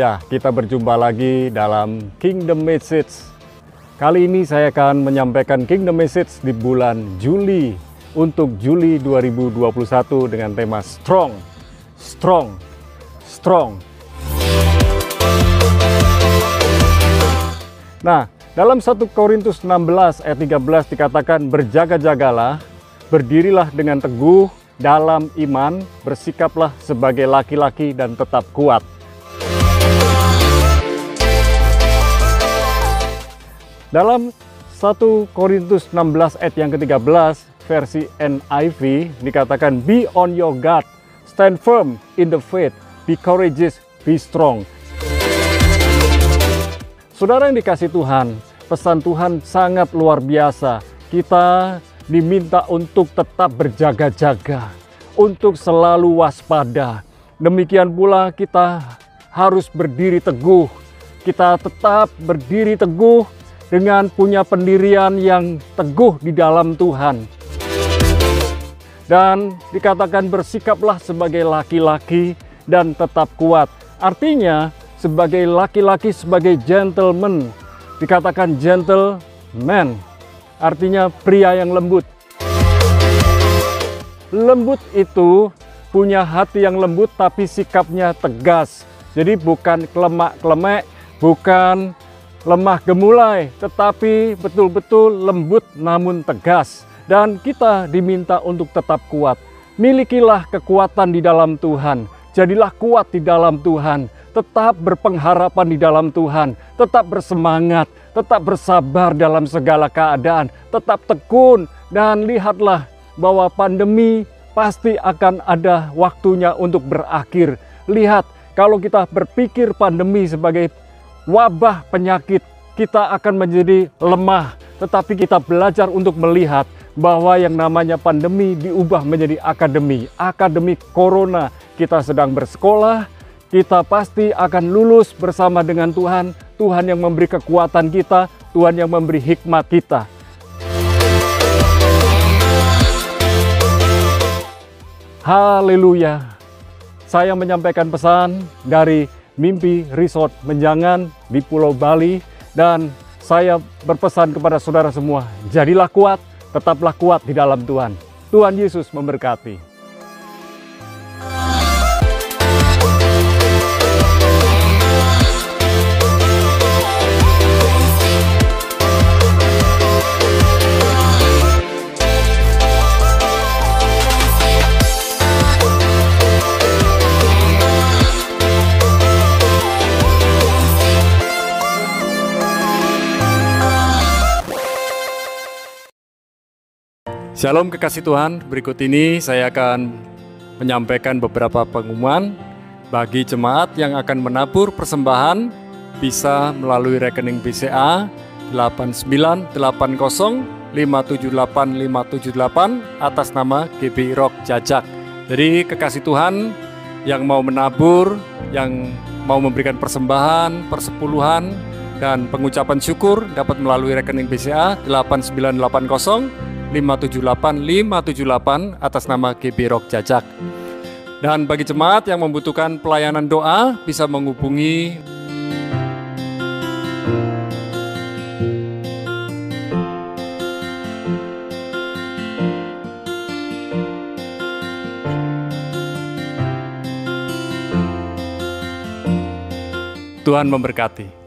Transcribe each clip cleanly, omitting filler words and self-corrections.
Haleluya, kita berjumpa lagi dalam Kingdom Message. Kali ini saya akan menyampaikan Kingdom Message di bulan Juli untuk Juli 2021 dengan tema Strong, Strong, Strong. Nah, dalam 1 Korintus 16 ayat 13 dikatakan, berjaga-jagalah, berdirilah dengan teguh dalam iman, bersikaplah sebagai laki-laki dan tetap kuat. Dalam 1 Korintus 16 ayat yang ke-13 versi NIV dikatakan, be on your guard, stand firm in the faith, be courageous, be strong. Saudara yang dikasih Tuhan, pesan Tuhan sangat luar biasa. Kita diminta untuk tetap berjaga-jaga, untuk selalu waspada. Demikian pula kita harus berdiri teguh. Kita tetap berdiri teguh dengan punya pendirian yang teguh di dalam Tuhan. Dan dikatakan bersikaplah sebagai laki-laki dan tetap kuat. Artinya sebagai laki-laki, sebagai gentleman. Dikatakan gentleman, artinya pria yang lembut. Lembut itu punya hati yang lembut tapi sikapnya tegas. Jadi bukan kelemak-kelemek, bukan lemah gemulai, tetapi betul-betul lembut namun tegas. Dan kita diminta untuk tetap kuat. Milikilah kekuatan di dalam Tuhan. Jadilah kuat di dalam Tuhan. Tetap berpengharapan di dalam Tuhan. Tetap bersemangat. Tetap bersabar dalam segala keadaan. Tetap tekun. Dan lihatlah bahwa pandemi pasti akan ada waktunya untuk berakhir. Lihat, kalau kita berpikir pandemi sebagai wabah penyakit, kita akan menjadi lemah. Tetapi kita belajar untuk melihat bahwa yang namanya pandemi diubah menjadi akademi. Akademi Corona. Kita sedang bersekolah, kita pasti akan lulus bersama dengan Tuhan. Tuhan yang memberi kekuatan kita, Tuhan yang memberi hikmat kita. Haleluya. Saya menyampaikan pesan dari Mimpi Resort Menjangan di Pulau Bali, dan saya berpesan kepada saudara semua, jadilah kuat, tetaplah kuat di dalam Tuhan. Tuhan Yesus memberkati. Shalom kekasih Tuhan, berikut ini saya akan menyampaikan beberapa pengumuman bagi jemaat yang akan menabur persembahan. Bisa melalui rekening BCA 8980578578 atas nama GBI Rock Jajak. Jadi kekasih Tuhan yang mau menabur, yang mau memberikan persembahan, persepuluhan, dan pengucapan syukur dapat melalui rekening BCA 8980578578 atas nama GBI Rock Jajak. Dan bagi jemaat yang membutuhkan pelayanan doa bisa menghubungi Tuhan memberkati.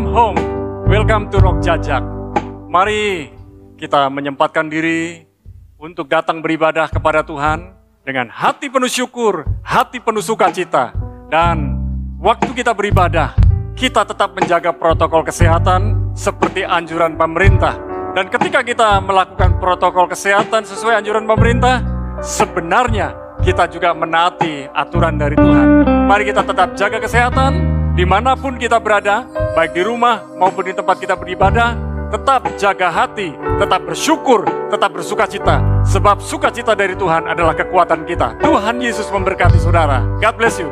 welcome home, welcome to Rock Jajak. Mari kita menyempatkan diri untuk datang beribadah kepada Tuhan dengan hati penuh syukur, hati penuh sukacita. Dan waktu kita beribadah, kita tetap menjaga protokol kesehatan seperti anjuran pemerintah. Dan ketika kita melakukan protokol kesehatan sesuai anjuran pemerintah, sebenarnya kita juga menaati aturan dari Tuhan. Mari kita tetap jaga kesehatan dimanapun kita berada, baik di rumah maupun di tempat kita beribadah. Tetap jaga hati, tetap bersyukur, tetap bersukacita. Sebab sukacita dari Tuhan adalah kekuatan kita. Tuhan Yesus memberkati saudara. God bless you.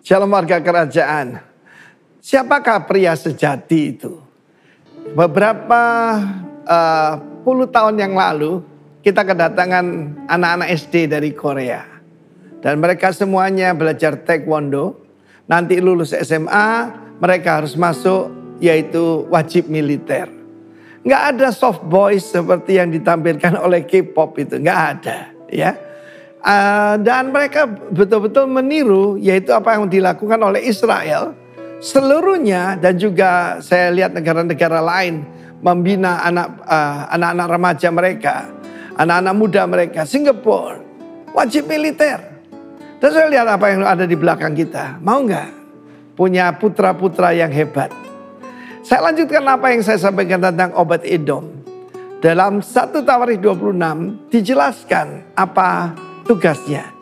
Shalom warga kerajaan. Siapakah pria sejati itu? Beberapa puluh tahun yang lalu kita kedatangan anak-anak SD dari Korea. Dan mereka semuanya belajar taekwondo. Nanti lulus SMA mereka harus masuk yaitu wajib militer. Nggak ada soft boys seperti yang ditampilkan oleh K-pop itu. Nggak ada ya. Dan mereka betul-betul meniru yaitu apa yang dilakukan oleh Israel seluruhnya, dan juga saya lihat negara-negara lain membina anak-anak remaja mereka, anak-anak muda mereka. Singapura wajib militer. Dan saya lihat apa yang ada di belakang kita. Mau nggak punya putra-putra yang hebat? Saya lanjutkan apa yang saya sampaikan tentang Obed-Edom. Dalam 1 Tawarikh 26 dijelaskan apa tugasnya.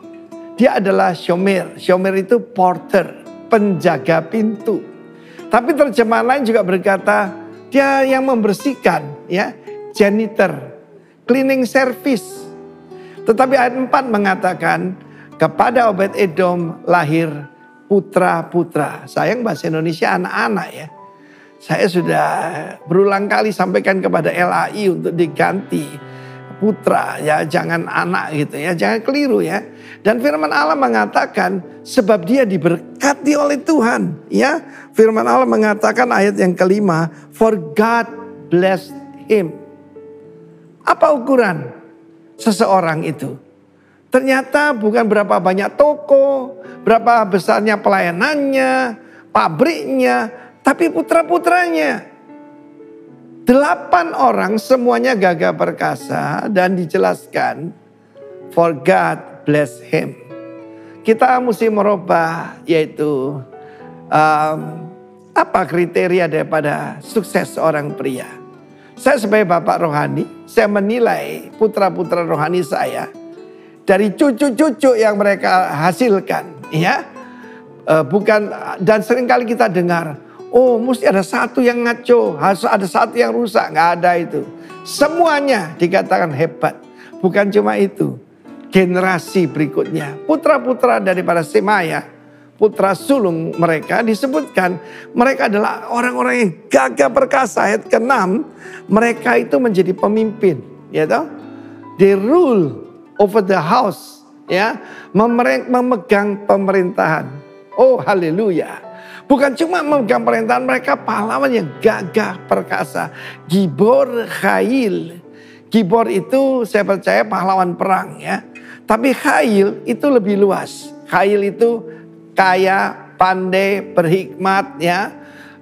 Dia adalah shomer. Shomer itu porter, penjaga pintu. Tapi terjemahan lain juga berkata dia yang membersihkan, ya, janitor, cleaning service. Tetapi ayat 4 mengatakan kepada Obed-Edom lahir putra-putra. Sayang bahasa Indonesia anak-anak ya. Saya sudah berulang kali sampaikan kepada LAI untuk diganti putra, ya, jangan anak gitu ya, jangan keliru ya. Dan firman Allah mengatakan sebab dia diberkati oleh Tuhan, ya. Firman Allah mengatakan ayat yang kelima, for God blessed him. Apa ukuran seseorang itu? Ternyata bukan berapa banyak toko, berapa besarnya pelayanannya, pabriknya, tapi putra-putranya. 8 orang semuanya gagah perkasa dan dijelaskan for God bless him. Kita mesti merubah yaitu apa kriteria daripada sukses seorang pria. Saya sebagai bapak rohani, saya menilai putra-putra rohani saya dari cucu-cucu yang mereka hasilkan, ya. Bukan, dan seringkali kita dengar, oh mesti ada satu yang ngaco, harus ada satu yang rusak. Nggak ada itu. Semuanya dikatakan hebat. Bukan cuma itu. Generasi berikutnya. Putra-putra daripada Semaya, putra sulung mereka disebutkan. Mereka adalah orang-orang yang gagah perkasa. Ayat ke-6. Mereka itu menjadi pemimpin. Ya toh? They rule over the house. Ya, memegang pemerintahan. Oh haleluya. Bukan cuma memegang pemerintahan, mereka pahlawan yang gagah perkasa. Gibor Khail. Gibor itu saya percaya pahlawan perang ya. Tapi Khail itu lebih luas. Khail itu kaya, pandai, berhikmat ya.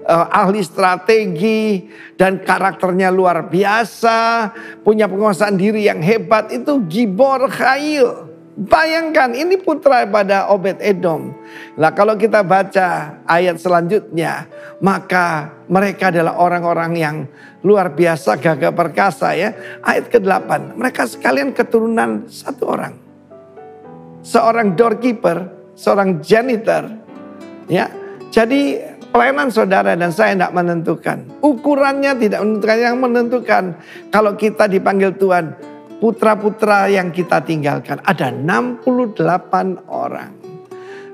Ahli strategi dan karakternya luar biasa. Punya penguasaan diri yang hebat, itu Gibor Khail. Bayangkan ini putra pada Obed-Edom. Nah kalau kita baca ayat selanjutnya, maka mereka adalah orang-orang yang luar biasa gagah perkasa ya. Ayat ke-8, mereka sekalian keturunan satu orang. Seorang doorkeeper, seorang janitor ya. Jadi pelayanan saudara dan saya tidak menentukan. Ukurannya tidak menentukan, yang menentukan kalau kita dipanggil Tuhan, putra-putra yang kita tinggalkan. Ada 68 orang.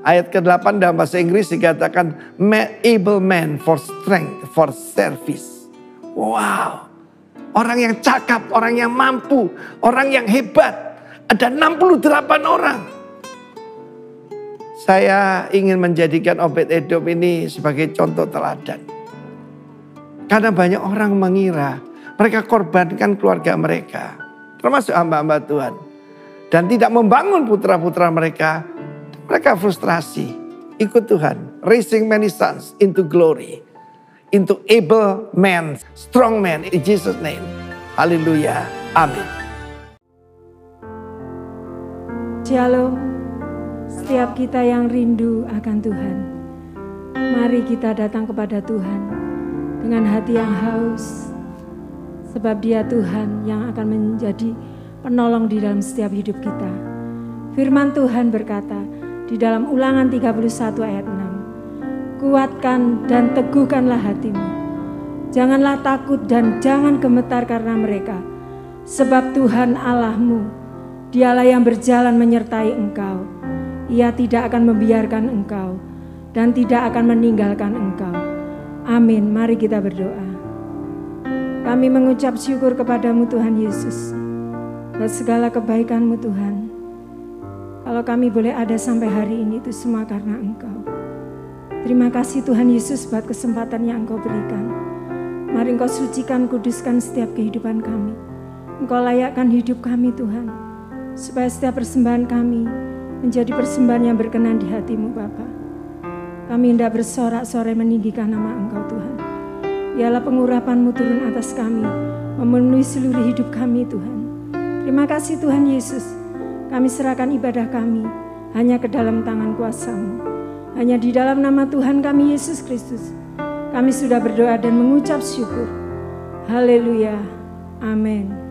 Ayat ke-8 dalam bahasa Inggris dikatakan, able man for strength, for service. Wow. Orang yang cakap, orang yang mampu, orang yang hebat. Ada 68 orang. Saya ingin menjadikan Obed-Edom ini sebagai contoh teladan. Karena banyak orang mengira mereka korbankan keluarga mereka, termasuk hamba-hamba Tuhan. Dan tidak membangun putra-putra mereka. Mereka frustrasi. Ikut Tuhan. Raising many sons into glory. Into able men, strong men in Jesus' name. Haleluya. Amin. Shalom. Setiap kita yang rindu akan Tuhan, mari kita datang kepada Tuhan dengan hati yang haus. Sebab Dia Tuhan yang akan menjadi penolong di dalam setiap hidup kita. Firman Tuhan berkata di dalam Ulangan 31 ayat 6. Kuatkan dan teguhkanlah hatimu. Janganlah takut dan jangan gemetar karena mereka. Sebab Tuhan Allahmu, Dialah yang berjalan menyertai engkau. Ia tidak akan membiarkan engkau dan tidak akan meninggalkan engkau. Amin. Mari kita berdoa. Kami mengucap syukur kepadamu Tuhan Yesus, buat segala kebaikan-Mu Tuhan. Kalau kami boleh ada sampai hari ini itu semua karena Engkau. Terima kasih Tuhan Yesus buat kesempatan yang Engkau berikan. Mari Engkau sucikan, kuduskan setiap kehidupan kami. Engkau layakkan hidup kami Tuhan, supaya setiap persembahan kami menjadi persembahan yang berkenan di hati-Mu Bapa. Kami hendak bersorak-sorai meninggikan nama Engkau Tuhan. Biarlah pengurapan-Mu turun atas kami, memenuhi seluruh hidup kami Tuhan. Terima kasih Tuhan Yesus. Kami serahkan ibadah kami hanya ke dalam tangan kuasa-Mu. Hanya di dalam nama Tuhan kami Yesus Kristus. Kami sudah berdoa dan mengucap syukur. Haleluya. Amin.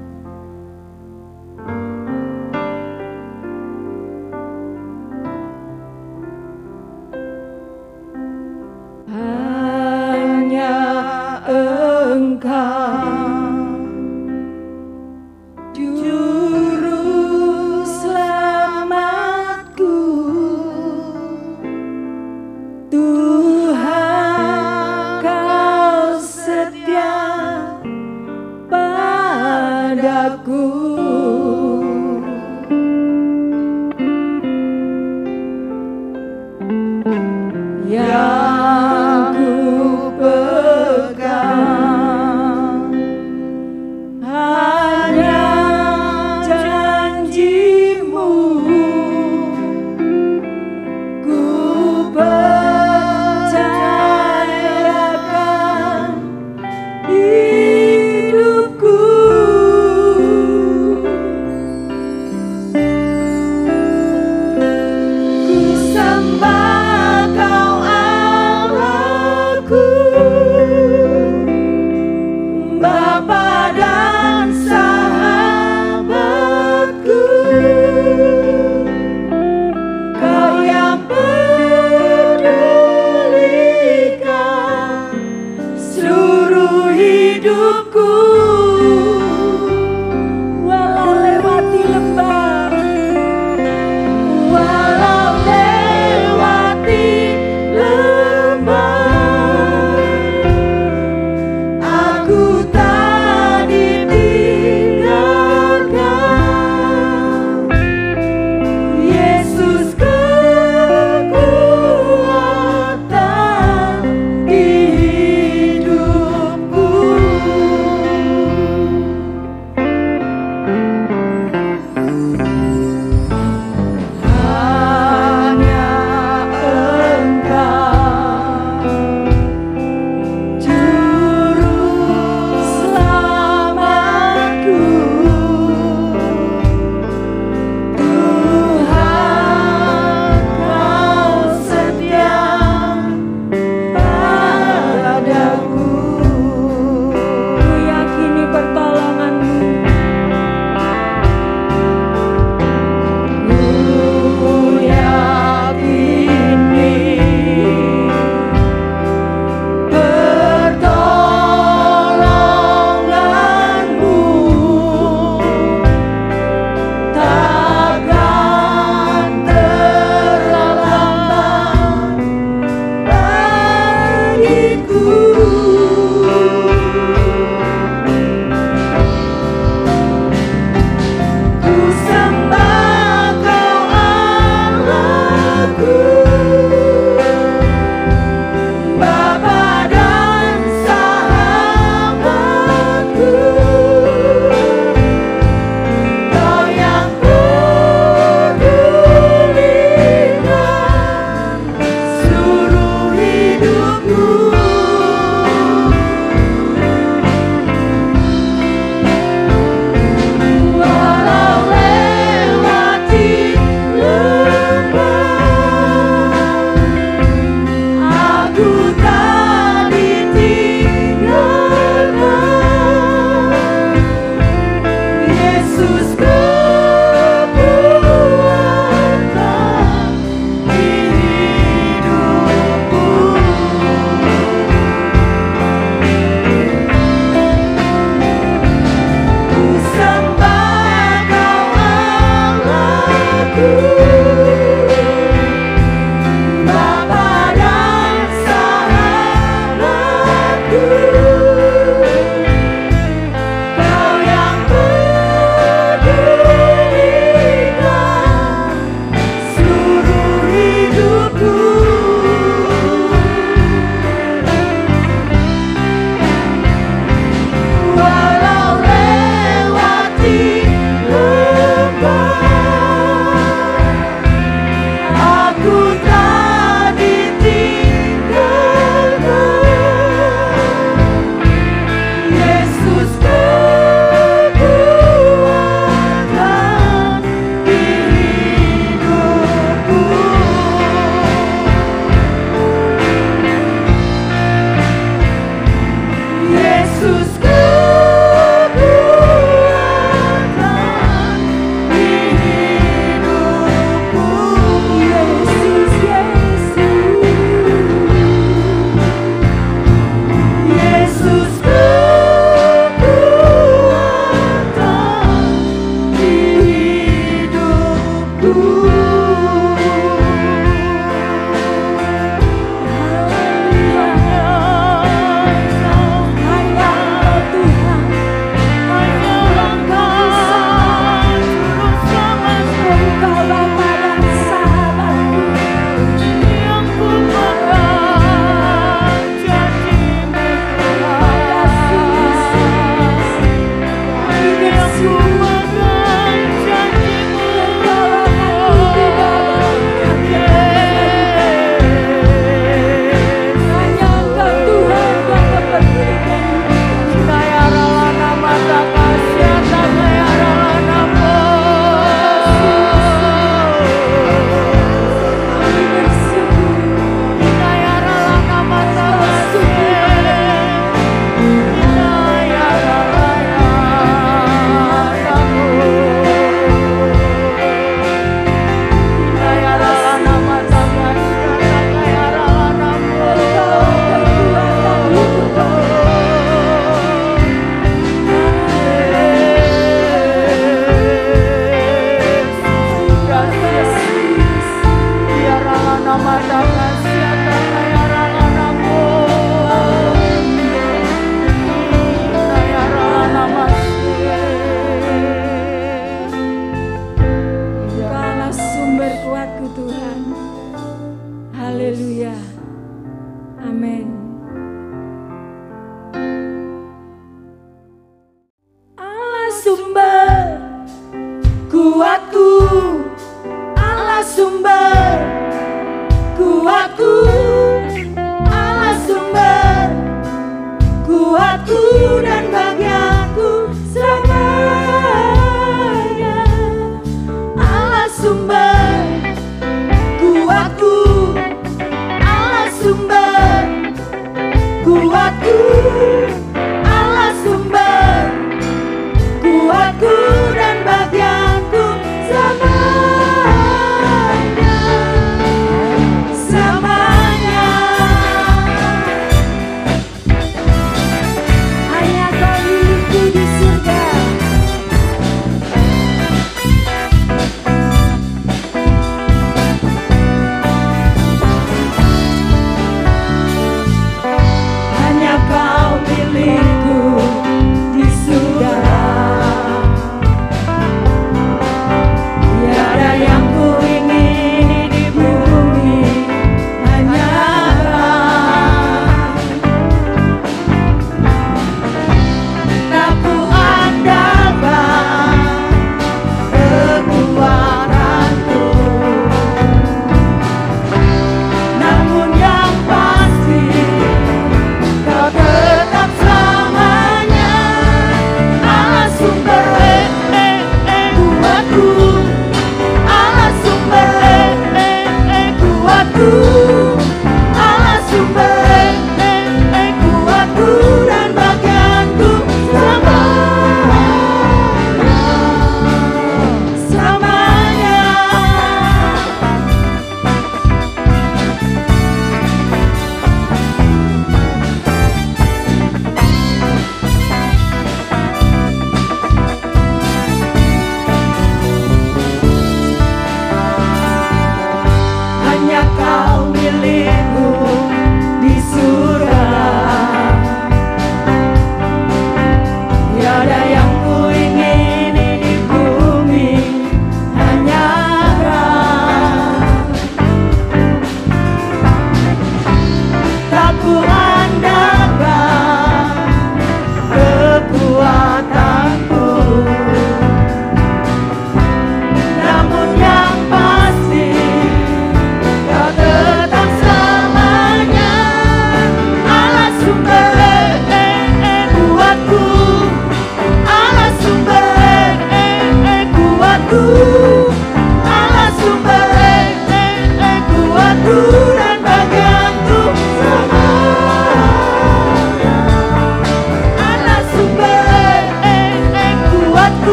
Hanya Kau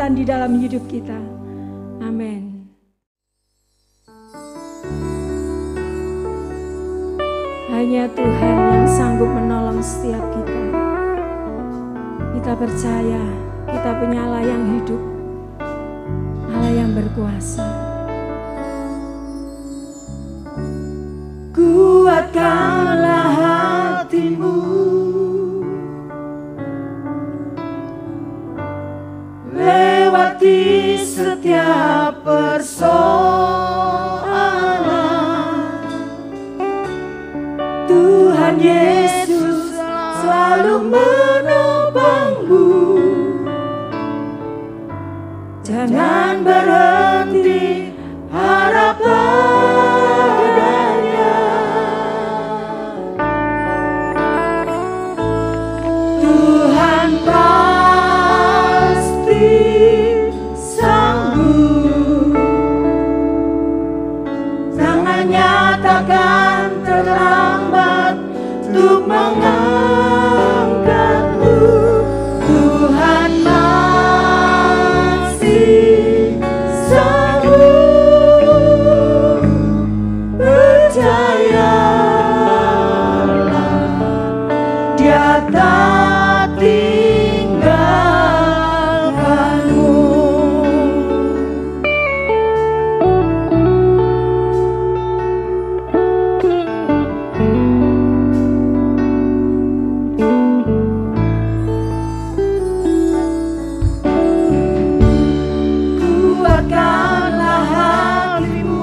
Tuhan di dalam hidup kita. Amin. Hanya Tuhan yang sanggup menolong setiap kita. Kita percaya kita punya Allah yang hidup, Allah yang berkuasa. Kuatkanlah hatimu, lewati setiap persoalan. Tuhan Yesus selalu menopangmu. Jangan berhenti harap padanya. Tuhan pasti sanggup. Tangannya takkan terlambat untuk mengangkatmu. Tuhan masih sanggup. Percayalah, Dia tak tinggalkanmu. Kuatkanlah hatimu,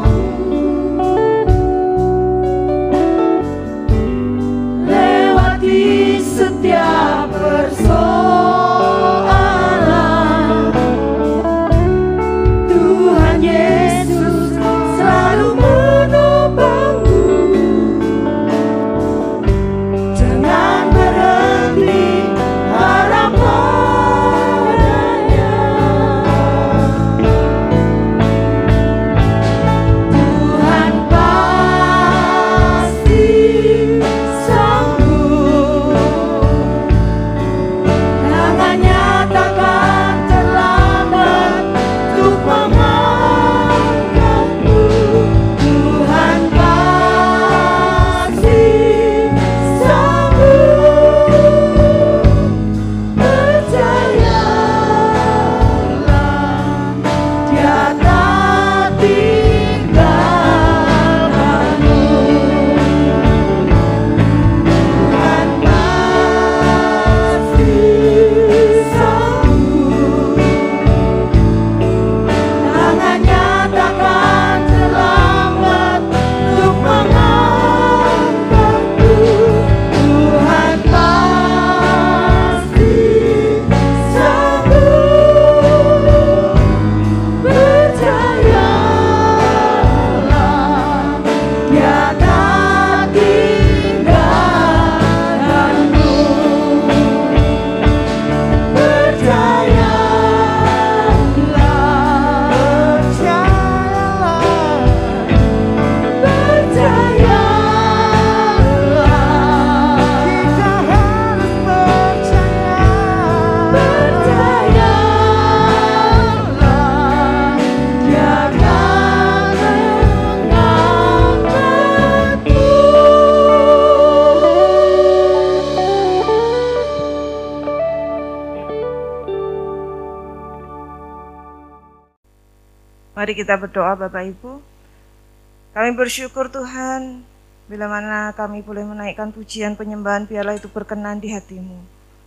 lewati setiap persoalan. Tuhan Yesus selalu menopangmu. Jangan berhenti harap padanya. Tuhan pasti sanggup. Tangannya takkan terlambat untuk mengangkatmu. Tuhan pasti sanggup. Percayalah, Dia tak tinggalkanmu. Tuhan pasti sanggup. Tangannya takkan terlambat untuk mengangkatmu. Tuhan pasti sanggup. Percayalah, Dia tak tinggalkanmu. Percayalah, kita harus percaya. Percayalah, Dia akan mengangkatmu. Mari kita berdoa Bapak Ibu. Kami bersyukur Tuhan, bila mana kami boleh menaikkan pujian penyembahan, biarlah itu berkenan di hati-Mu.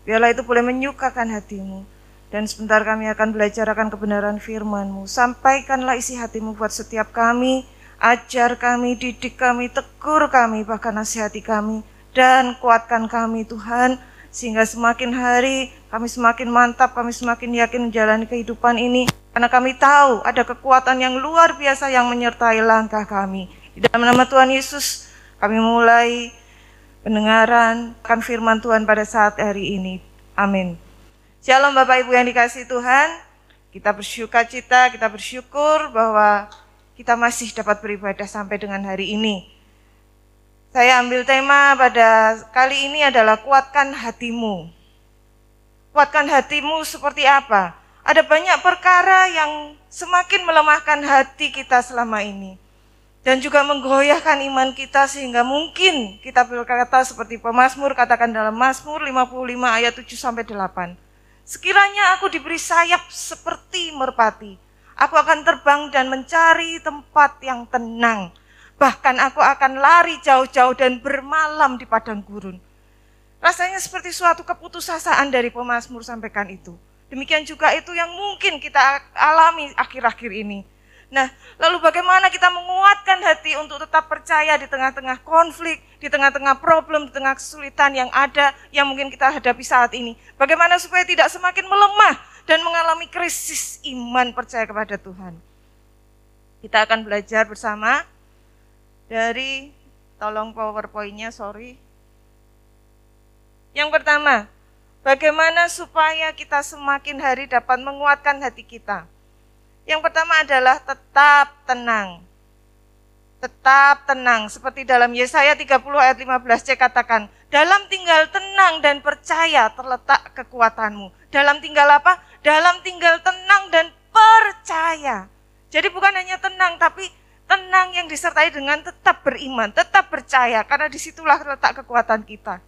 Biarlah itu boleh menyukakan hati-Mu. Dan sebentar kami akan belajar akan kebenaran firman-Mu. Sampaikanlah isi hati-Mu buat setiap kami, ajar kami, didik kami, tegur kami, bahkan nasihati kami. Dan kuatkan kami Tuhan, sehingga semakin hari kami semakin mantap, kami semakin yakin menjalani kehidupan ini. Karena kami tahu ada kekuatan yang luar biasa yang menyertai langkah kami. Di dalam nama Tuhan Yesus, kami mulai pendengaran akan firman Tuhan pada saat hari ini. Amin. Shalom Bapak Ibu yang dikasihi Tuhan. Kita bersukacita, kita bersyukur bahwa kita masih dapat beribadah sampai dengan hari ini. Saya ambil tema pada kali ini adalah kuatkan hatimu. Kuatkan hatimu seperti apa? Ada banyak perkara yang semakin melemahkan hati kita selama ini. Dan juga menggoyahkan iman kita sehingga mungkin kita berkata seperti pemazmur katakan dalam Mazmur 55 ayat 7-8. Sekiranya aku diberi sayap seperti merpati, aku akan terbang dan mencari tempat yang tenang. Bahkan aku akan lari jauh-jauh dan bermalam di padang gurun. Rasanya seperti suatu keputusasaan dari pemazmur sampaikan itu. Demikian juga itu yang mungkin kita alami akhir-akhir ini. Nah, lalu bagaimana kita menguatkan hati untuk tetap percaya di tengah-tengah konflik, di tengah-tengah problem, di tengah kesulitan yang ada, yang mungkin kita hadapi saat ini. Bagaimana supaya tidak semakin melemah dan mengalami krisis iman percaya kepada Tuhan. Kita akan belajar bersama dari, tolong PowerPoint-nya, sorry. Yang pertama, bagaimana supaya kita semakin hari dapat menguatkan hati kita. Yang pertama adalah tetap tenang. Tetap tenang. Seperti dalam Yesaya 30 ayat 15c katakan, dalam tinggal tenang dan percaya terletak kekuatanmu. Dalam tinggal apa? Dalam tinggal tenang dan percaya. Jadi bukan hanya tenang, tapi tenang yang disertai dengan tetap beriman, tetap percaya. Karena disitulah terletak kekuatan kita.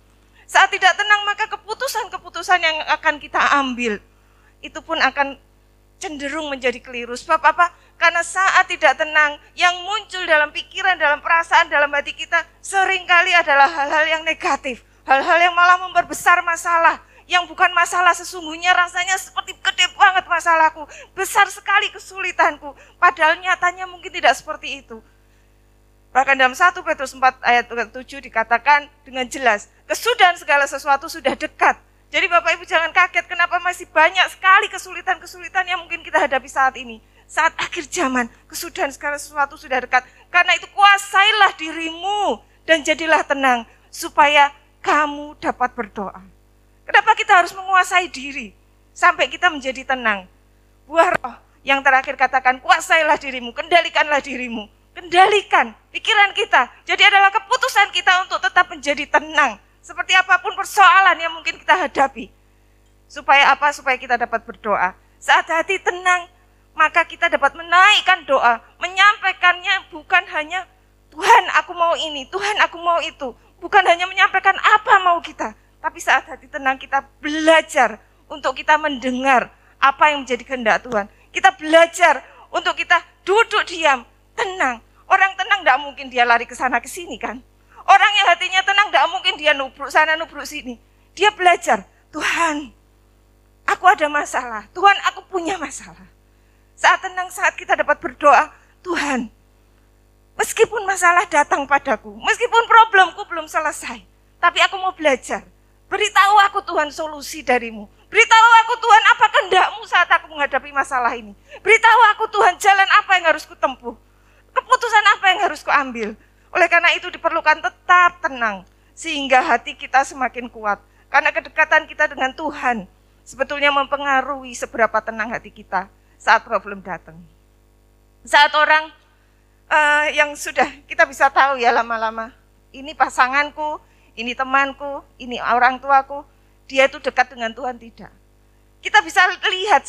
Saat tidak tenang, maka keputusan-keputusan yang akan kita ambil, itu pun akan cenderung menjadi keliru. Sebab apa? Karena saat tidak tenang, yang muncul dalam pikiran, dalam perasaan, dalam hati kita seringkali adalah hal-hal yang negatif. Hal-hal yang malah memperbesar masalah. Yang bukan masalah sesungguhnya rasanya seperti gede banget masalahku. Besar sekali kesulitanku. Padahal nyatanya mungkin tidak seperti itu. Bahkan dalam 1 Petrus 4 ayat 7 dikatakan dengan jelas, kesudahan segala sesuatu sudah dekat. Jadi Bapak Ibu jangan kaget kenapa masih banyak sekali kesulitan-kesulitan yang mungkin kita hadapi saat ini. Saat akhir zaman, kesudahan segala sesuatu sudah dekat. Karena itu kuasailah dirimu dan jadilah tenang supaya kamu dapat berdoa. Kenapa kita harus menguasai diri sampai kita menjadi tenang? Buah roh yang terakhir katakan kuasailah dirimu, kendalikanlah dirimu. Kendalikan pikiran kita. Jadi adalah keputusan kita untuk tetap menjadi tenang. Seperti apapun persoalan yang mungkin kita hadapi. Supaya apa? Supaya kita dapat berdoa. Saat hati tenang, maka kita dapat menaikkan doa. Menyampaikannya bukan hanya, Tuhan aku mau ini, Tuhan aku mau itu. Bukan hanya menyampaikan apa mau kita. Tapi saat hati tenang kita belajar untuk kita mendengar apa yang menjadi kehendak Tuhan. Kita belajar untuk kita duduk diam, tenang. Orang tenang tidak mungkin dia lari ke sana ke sini kan. Orang yang hatinya tenang tidak mungkin dia nubruk sana nubruk sini. Dia belajar, Tuhan, aku ada masalah. Tuhan, aku punya masalah. Saat tenang, saat kita dapat berdoa, Tuhan, meskipun masalah datang padaku, meskipun problemku belum selesai, tapi aku mau belajar. Beritahu aku Tuhan solusi darimu. Beritahu aku Tuhan apa kehendak-Mu saat aku menghadapi masalah ini. Beritahu aku Tuhan jalan apa yang harus kutempuh. Keputusan apa yang harus kuambil. Oleh karena itu diperlukan tetap tenang, sehingga hati kita semakin kuat. Karena kedekatan kita dengan Tuhan sebetulnya mempengaruhi seberapa tenang hati kita saat problem datang. Saat orang yang sudah kita bisa tahu ya lama-lama, ini pasanganku, ini temanku, ini orang tuaku, dia itu dekat dengan Tuhan tidak. Kita bisa lihat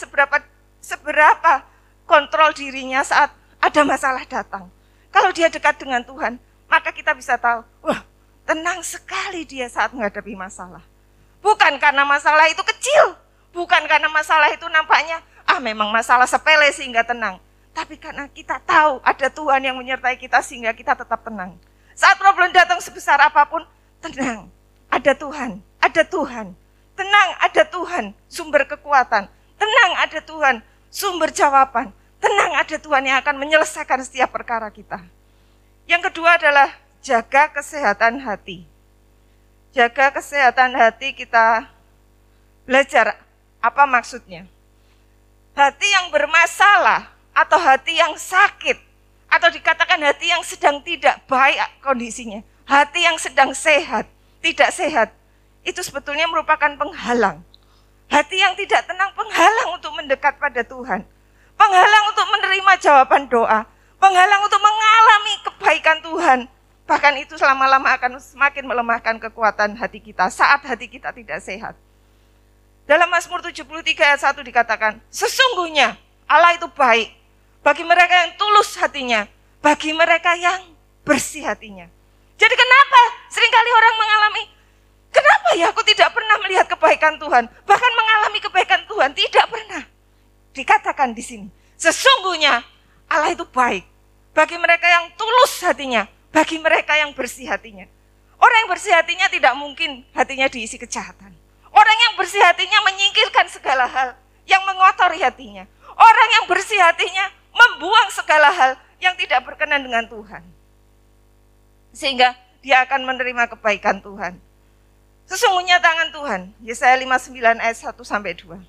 seberapa kontrol dirinya saat ada masalah datang. Kalau dia dekat dengan Tuhan, maka kita bisa tahu, wah tenang sekali dia saat menghadapi masalah. Bukan karena masalah itu kecil, bukan karena masalah itu nampaknya, memang masalah sepele sehingga tenang. Tapi karena kita tahu ada Tuhan yang menyertai kita sehingga kita tetap tenang. Saat problem datang sebesar apapun, tenang, ada Tuhan, ada Tuhan. Tenang, ada Tuhan, sumber kekuatan. Tenang, ada Tuhan, sumber jawaban. Tenang, ada Tuhan yang akan menyelesaikan setiap perkara kita. Yang kedua adalah jaga kesehatan hati. Jaga kesehatan hati, kita belajar apa maksudnya. Hati yang bermasalah atau hati yang sakit atau dikatakan hati yang sedang tidak baik kondisinya. Hati yang sedang sehat, tidak sehat, itu sebetulnya merupakan penghalang. Hati yang tidak tenang penghalang untuk mendekat pada Tuhan. Penghalang untuk menerima jawaban doa. Penghalang untuk mengalami kebaikan Tuhan. Bahkan itu selama-lama akan semakin melemahkan kekuatan hati kita saat hati kita tidak sehat. Dalam Mazmur 73 ayat 1 dikatakan, sesungguhnya Allah itu baik bagi mereka yang tulus hatinya, bagi mereka yang bersih hatinya. Jadi kenapa seringkali orang mengalami, kenapa ya aku tidak pernah melihat kebaikan Tuhan, bahkan mengalami kebaikan Tuhan, tidak pernah. Dikatakan di sini, sesungguhnya Allah itu baik bagi mereka yang tulus hatinya, bagi mereka yang bersih hatinya. Orang yang bersih hatinya tidak mungkin hatinya diisi kejahatan. Orang yang bersih hatinya menyingkirkan segala hal yang mengotori hatinya. Orang yang bersih hatinya membuang segala hal yang tidak berkenan dengan Tuhan. Sehingga dia akan menerima kebaikan Tuhan. Sesungguhnya tangan Tuhan, Yesaya 59 ayat 1-2.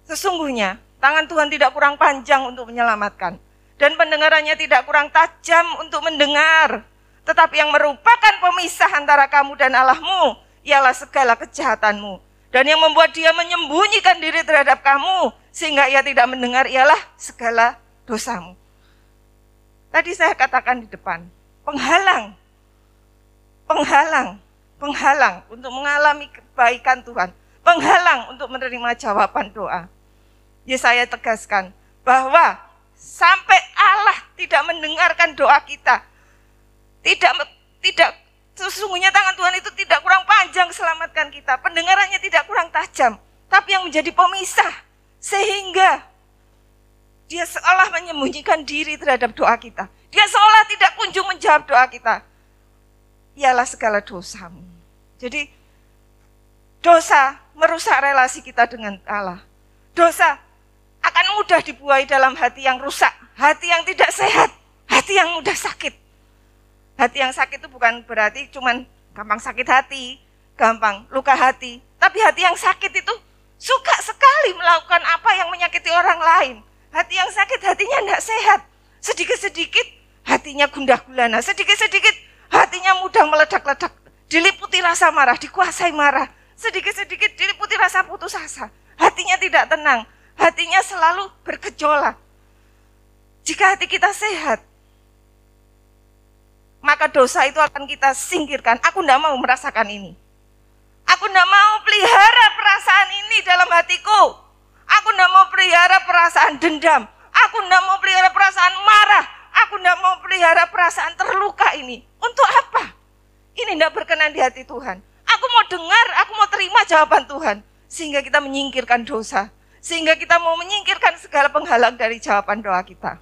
Sesungguhnya tangan Tuhan tidak kurang panjang untuk menyelamatkan, dan pendengarannya tidak kurang tajam untuk mendengar. Tetapi yang merupakan pemisah antara kamu dan Allahmu ialah segala kejahatanmu. Dan yang membuat dia menyembunyikan diri terhadap kamu sehingga ia tidak mendengar ialah segala dosamu. Tadi saya katakan di depan, penghalang untuk mengalami kebaikan Tuhan, penghalang untuk menerima jawaban doa. Yesaya tegaskan bahwa sampai Allah tidak mendengarkan doa kita, tidak sesungguhnya tangan Tuhan itu tidak kurang panjang selamatkan kita, pendengarannya tidak kurang tajam, tapi yang menjadi pemisah sehingga dia seolah menyembunyikan diri terhadap doa kita. Dia seolah tidak kunjung menjawab doa kita. Ialah segala dosamu. Jadi dosa merusak relasi kita dengan Allah. Dosa akan mudah dibuai dalam hati yang rusak, hati yang tidak sehat, hati yang mudah sakit. Hati yang sakit itu bukan berarti cuman gampang sakit hati, gampang luka hati. Tapi hati yang sakit itu suka sekali melakukan apa yang menyakiti orang lain. Hati yang sakit hatinya tidak sehat. Sedikit-sedikit hatinya gundah gulana. Sedikit-sedikit hatinya mudah meledak-ledak. Diliputi rasa marah, dikuasai marah. Sedikit-sedikit diliputi rasa putus asa. Hatinya tidak tenang. Hatinya selalu bergejolak. Jika hati kita sehat, maka dosa itu akan kita singkirkan. Aku tidak mau merasakan ini. Aku tidak mau pelihara perasaan ini dalam hatiku. Aku tidak mau pelihara perasaan dendam. Aku tidak mau pelihara perasaan marah. Aku tidak mau pelihara perasaan terluka ini. Untuk apa? Ini tidak berkenan di hati Tuhan. Aku mau dengar, aku mau terima jawaban Tuhan. Sehingga kita menyingkirkan dosa. Sehingga kita mau menyingkirkan segala penghalang dari jawaban doa kita.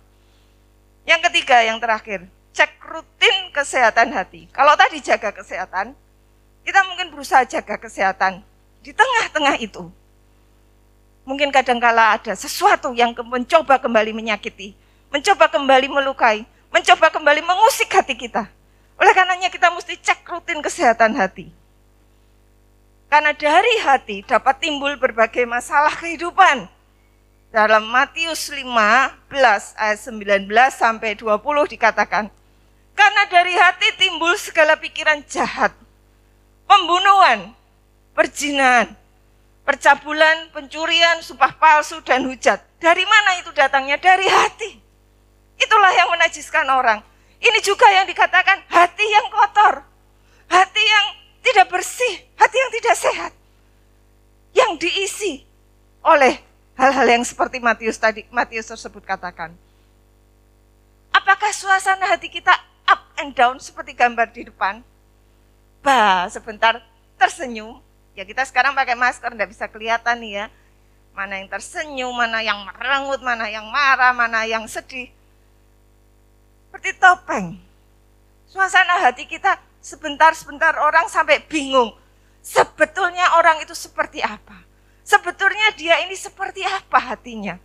Yang ketiga, yang terakhir. Cek rutin kesehatan hati. Kalau tadi jaga kesehatan, kita mungkin berusaha jaga kesehatan. Di tengah-tengah itu, mungkin kadangkala ada sesuatu yang mencoba kembali menyakiti, mencoba kembali melukai, mencoba kembali mengusik hati kita. Oleh karenanya kita mesti cek rutin kesehatan hati. Karena dari hati dapat timbul berbagai masalah kehidupan. Dalam Matius 15 ayat 19-20 dikatakan, karena dari hati timbul segala pikiran jahat, pembunuhan, perzinahan, percabulan, pencurian, sumpah palsu, dan hujat. Dari mana itu datangnya? Dari hati. Itulah yang menajiskan orang. Ini juga yang dikatakan hati yang kotor, hati yang tidak bersih, hati yang tidak sehat, yang diisi oleh hal-hal yang seperti Matius tersebut katakan. Apakah suasana hati kita up and down seperti gambar di depan? Sebentar tersenyum. Ya kita sekarang pakai masker, tidak bisa kelihatan nih ya. Mana yang tersenyum, mana yang merengut, mana yang marah, mana yang sedih. Seperti topeng. Suasana hati kita sebentar-sebentar orang sampai bingung. Sebetulnya orang itu seperti apa? Sebetulnya dia ini seperti apa hatinya?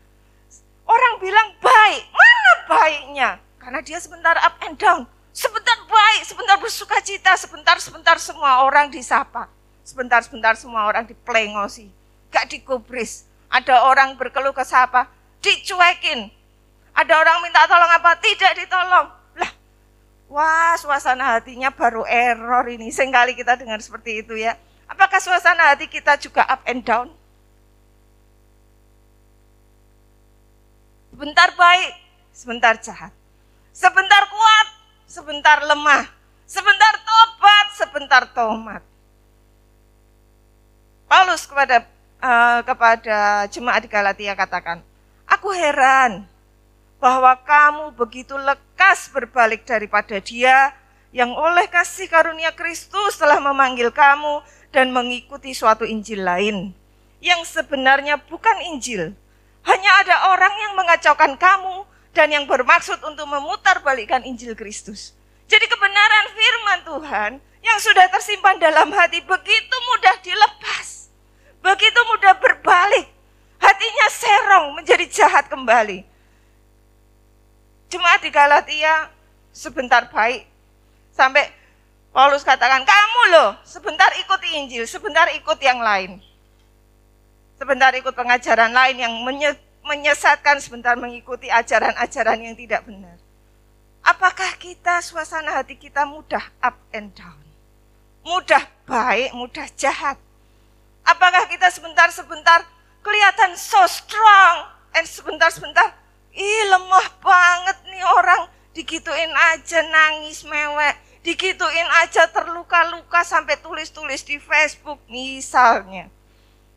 Orang bilang baik, mana baiknya? Karena dia sebentar up and down, sebentar baik, sebentar bersuka cita, sebentar-sebentar semua orang disapa. Sebentar-sebentar semua orang diplengosi, gak digubris. Ada orang berkeluh kesah apa, dicuekin. Ada orang minta tolong apa, tidak ditolong. Lah, wah suasana hatinya baru error ini. Seringkali kita dengar seperti itu ya. Apakah suasana hati kita juga up and down? Sebentar baik, sebentar jahat. Sebentar kuat, sebentar lemah. Sebentar tobat, sebentar tomat. Paulus kepada kepada jemaat di Galatia katakan, aku heran bahwa kamu begitu lekas berbalik daripada Dia yang oleh kasih karunia Kristus telah memanggil kamu dan mengikuti suatu Injil lain yang sebenarnya bukan Injil. Hanya ada orang yang mengacaukan kamu dan yang bermaksud untuk memutarbalikkan Injil Kristus. Jadi kebenaran firman Tuhan yang sudah tersimpan dalam hati begitu mudah dilepas, begitu mudah berbalik. Hatinya serong menjadi jahat kembali. Jemaat di Galatia sebentar baik, sampai Paulus katakan, kamu loh sebentar ikuti Injil, sebentar ikut yang lain. Sebentar ikut pengajaran lain yang menyesatkan, sebentar mengikuti ajaran-ajaran yang tidak benar. Apakah kita, suasana hati kita mudah up and down? Mudah baik, mudah jahat? Apakah kita sebentar-sebentar kelihatan so strong, and sebentar-sebentar, lemah banget nih orang, digituin aja nangis mewek, digituin aja terluka-luka sampai tulis-tulis di Facebook misalnya.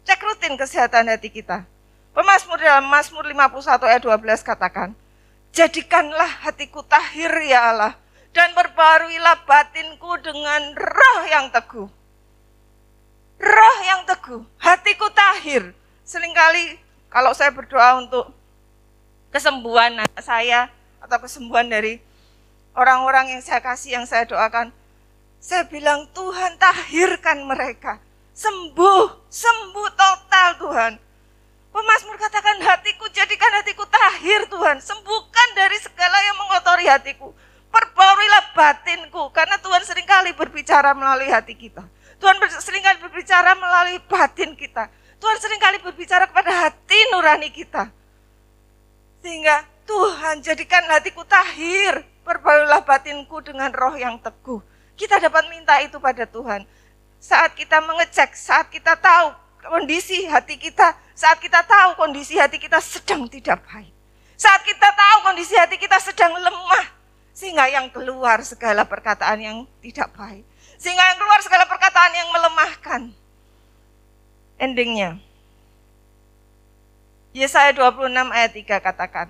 Cek rutin kesehatan hati kita. Pemazmur dalam Mazmur 51 ayat 12 katakan, jadikanlah hatiku tahir ya Allah, dan perbaharuilah batinku dengan roh yang teguh. Roh yang teguh, hatiku tahir. Seringkali kalau saya berdoa untuk kesembuhan anak saya atau kesembuhan dari orang-orang yang saya kasih, yang saya doakan, saya bilang, Tuhan tahirkan mereka. Sembuh total Tuhan. Pemazmur katakan, hatiku, jadikan hatiku tahir Tuhan. Sembuhkan dari segala yang mengotori hatiku. Perbaharuilah batinku, karena Tuhan seringkali berbicara melalui hati kita. Tuhan seringkali berbicara melalui batin kita. Tuhan seringkali berbicara kepada hati nurani kita. Sehingga Tuhan jadikan hatiku tahir, perbaharuilah batinku dengan roh yang teguh. Kita dapat minta itu pada Tuhan. Saat kita mengecek, saat kita tahu kondisi hati kita, saat kita tahu kondisi hati kita sedang tidak baik. Saat kita tahu kondisi hati kita sedang lemah, sehingga yang keluar segala perkataan yang tidak baik. Sehingga yang keluar segala perkataan yang melemahkan. Endingnya, Yesaya 26 ayat 3 katakan,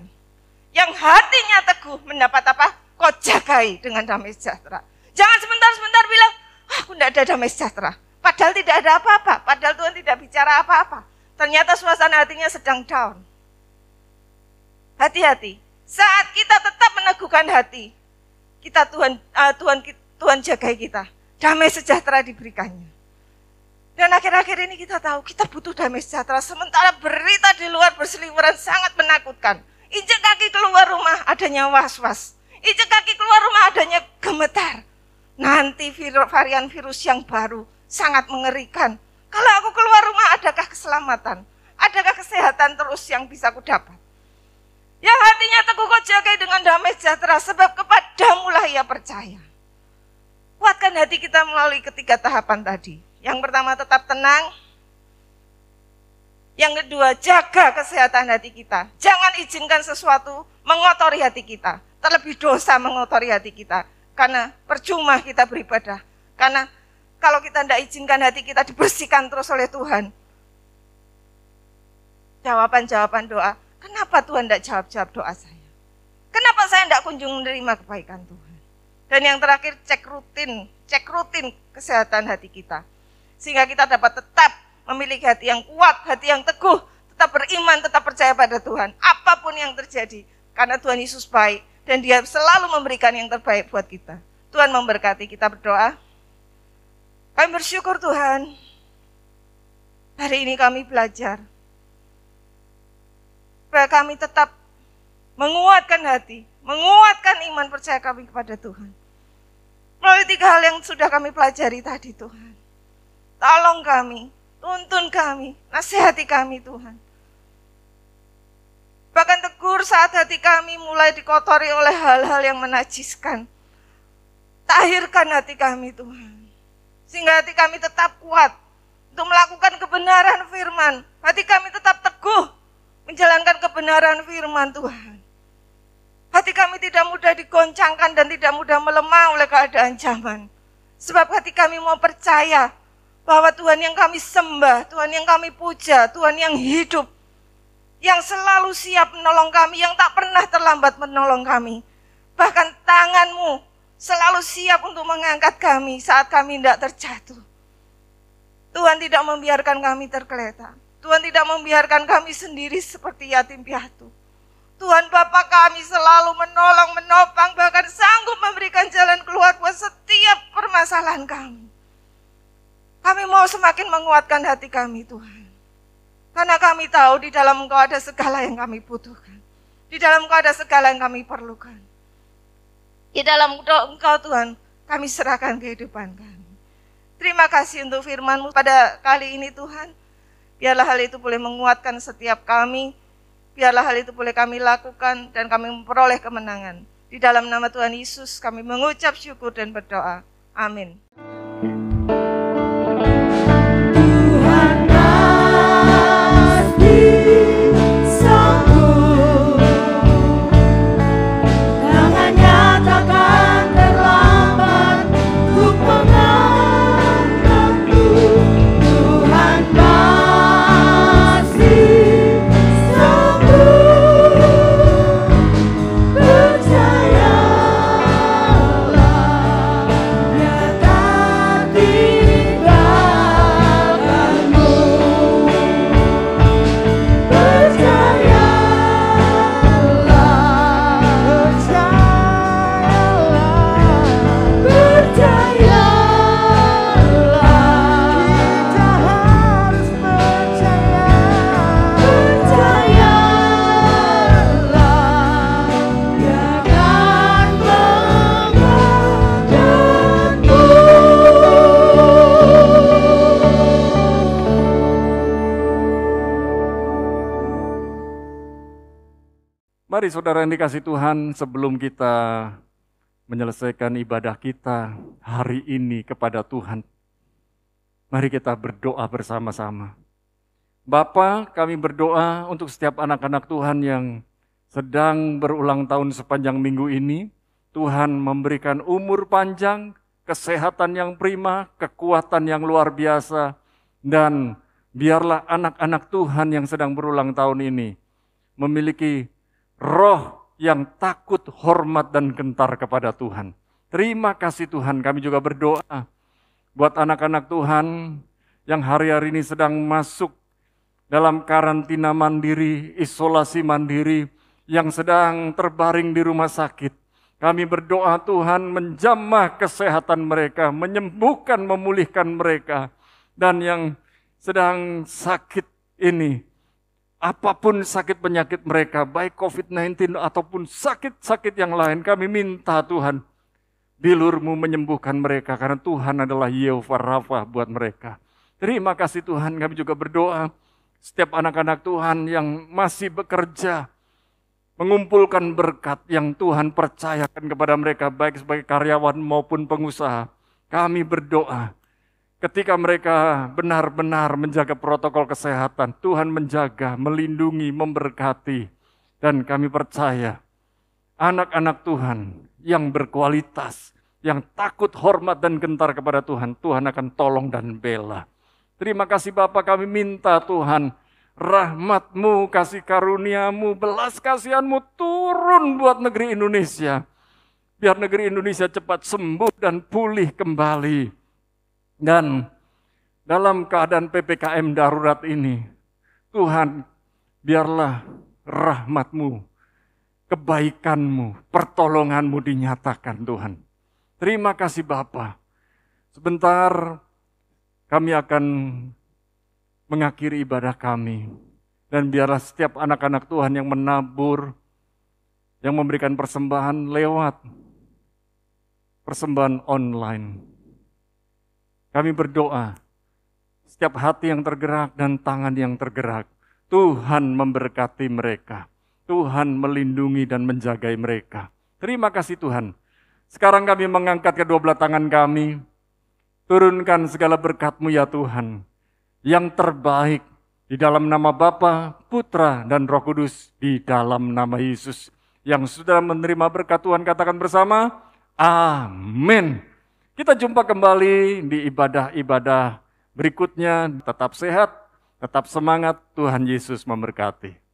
yang hatinya teguh mendapat apa? Kau jagai dengan damai sejahtera. Jangan sebentar-sebentar bilang, aku tidak ada damai sejahtera. Padahal tidak ada apa-apa. Padahal Tuhan tidak bicara apa-apa. Ternyata suasana hatinya sedang down. Hati-hati. Saat kita tetap meneguhkan hati, Tuhan jagai kita. Damai sejahtera diberikannya. Dan akhir-akhir ini kita tahu kita butuh damai sejahtera. Sementara berita di luar berseliweran sangat menakutkan. Injek kaki keluar rumah adanya was-was. Injek kaki keluar rumah adanya gemetar. Nanti varian virus yang baru sangat mengerikan. Kalau aku keluar rumah adakah keselamatan? Adakah kesehatan terus yang bisa aku dapat? Yang hatinya teguh kau jagai dengan damai sejahtera, sebab kepadamulah ia percaya. Kuatkan hati kita melalui ketiga tahapan tadi. Yang pertama, tetap tenang. Yang kedua, jaga kesehatan hati kita. Jangan izinkan sesuatu mengotori hati kita. Terlebih dosa mengotori hati kita. Karena percuma kita beribadah. Karena kalau kita tidak izinkan hati kita dibersihkan terus oleh Tuhan. Jawaban-jawaban doa, kenapa Tuhan tidak jawab-jawab doa saya? Kenapa saya tidak kunjung menerima kebaikan Tuhan? Dan yang terakhir, cek rutin kesehatan hati kita. Sehingga kita dapat tetap memiliki hati yang kuat, hati yang teguh, tetap beriman, tetap percaya pada Tuhan. Apapun yang terjadi, karena Tuhan Yesus baik dan Dia selalu memberikan yang terbaik buat kita. Tuhan memberkati. Kita berdoa. Kami bersyukur Tuhan, hari ini kami belajar supaya kami tetap menguatkan hati, menguatkan iman percaya kami kepada Tuhan. Melalui 3 hal yang sudah kami pelajari tadi Tuhan. Tolong kami, tuntun kami, nasihati kami Tuhan. Bahkan tegur saat hati kami mulai dikotori oleh hal-hal yang menajiskan. Tahirkan hati kami Tuhan. Sehingga hati kami tetap kuat untuk melakukan kebenaran firman. Hati kami tetap teguh menjalankan kebenaran firman Tuhan. Hati kami tidak mudah digoncangkan dan tidak mudah melemah oleh keadaan zaman. Sebab hati kami mau percaya bahwa Tuhan yang kami sembah, Tuhan yang kami puja, Tuhan yang hidup, yang selalu siap menolong kami, yang tak pernah terlambat menolong kami. Bahkan tangan-Mu selalu siap untuk mengangkat kami saat kami tidak terjatuh. Tuhan tidak membiarkan kami tergeletak. Tuhan tidak membiarkan kami sendiri seperti yatim piatu. Tuhan Bapa kami selalu menolong, menopang, bahkan sanggup memberikan jalan keluar buat setiap permasalahan kami. Kami mau semakin menguatkan hati kami, Tuhan. Karena kami tahu di dalam Engkau ada segala yang kami butuhkan. Di dalam Engkau ada segala yang kami perlukan. Di dalam Engkau, Tuhan, kami serahkan kehidupan kami. Terima kasih untuk firman-Mu pada kali ini, Tuhan. Biarlah hal itu boleh menguatkan setiap kami. Biarlah hal itu boleh kami lakukan dan kami memperoleh kemenangan. Di dalam nama Tuhan Yesus kami mengucap syukur dan berdoa. Amin. Mari saudara yang dikasih Tuhan, sebelum kita menyelesaikan ibadah kita hari ini kepada Tuhan, mari kita berdoa bersama-sama. Bapa, kami berdoa untuk setiap anak-anak Tuhan yang sedang berulang tahun sepanjang minggu ini. Tuhan memberikan umur panjang, kesehatan yang prima, kekuatan yang luar biasa, dan biarlah anak-anak Tuhan yang sedang berulang tahun ini memiliki roh yang takut, hormat, dan gentar kepada Tuhan. Terima kasih Tuhan, kami juga berdoa buat anak-anak Tuhan yang hari-hari ini sedang masuk dalam karantina mandiri, isolasi mandiri, yang sedang terbaring di rumah sakit. Kami berdoa Tuhan menjamah kesehatan mereka, menyembuhkan, memulihkan mereka. Dan yang sedang sakit ini, apapun sakit penyakit mereka, baik COVID-19 ataupun sakit-sakit yang lain, kami minta Tuhan, bilur-Mu menyembuhkan mereka, karena Tuhan adalah Yehovah Rafa buat mereka. Terima kasih Tuhan, kami juga berdoa, setiap anak-anak Tuhan yang masih bekerja, mengumpulkan berkat yang Tuhan percayakan kepada mereka, baik sebagai karyawan maupun pengusaha. Kami berdoa, ketika mereka benar-benar menjaga protokol kesehatan, Tuhan menjaga, melindungi, memberkati. Dan kami percaya, anak-anak Tuhan yang berkualitas, yang takut, hormat, dan gentar kepada Tuhan, Tuhan akan tolong dan bela. Terima kasih Bapa, kami minta Tuhan, rahmat-Mu, kasih karunia-Mu, belas kasihan-Mu turun buat negeri Indonesia. Biar negeri Indonesia cepat sembuh dan pulih kembali. Dan dalam keadaan PPKM darurat ini, Tuhan, biarlah rahmat-Mu, kebaikan-Mu, pertolongan-Mu dinyatakan Tuhan. Terima kasih Bapa. Sebentar kami akan mengakhiri ibadah kami. Dan biarlah setiap anak-anak Tuhan yang menabur, yang memberikan persembahan lewat persembahan online. Kami berdoa, setiap hati yang tergerak dan tangan yang tergerak, Tuhan memberkati mereka. Tuhan melindungi dan menjagai mereka. Terima kasih Tuhan. Sekarang kami mengangkat kedua belah tangan kami. Turunkan segala berkat-Mu ya Tuhan. Yang terbaik di dalam nama Bapa, Putra, dan Roh Kudus, di dalam nama Yesus. Yang sudah menerima berkat Tuhan katakan bersama, amin. Kita jumpa kembali di ibadah-ibadah berikutnya tetap sehat, tetap semangat. Tuhan Yesus memberkati.